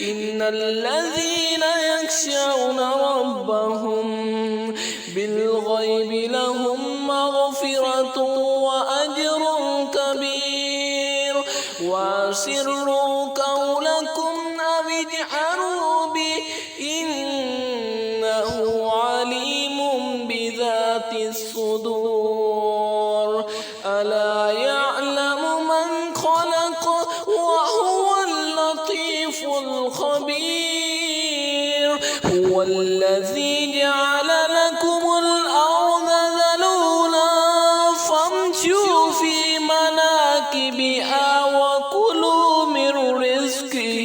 إن الذين يخشون ربهم بالغيب لهم مغفرة وأجر كبير وأسروا قولكم أو اجهروا به إنه عليم بذات الصدور ألا يعلم من خلق وهو اللطيف الخبير هو الذي جعل لكم الأرض ذلولا فامشوا في مناكبها وكلوا من رزقه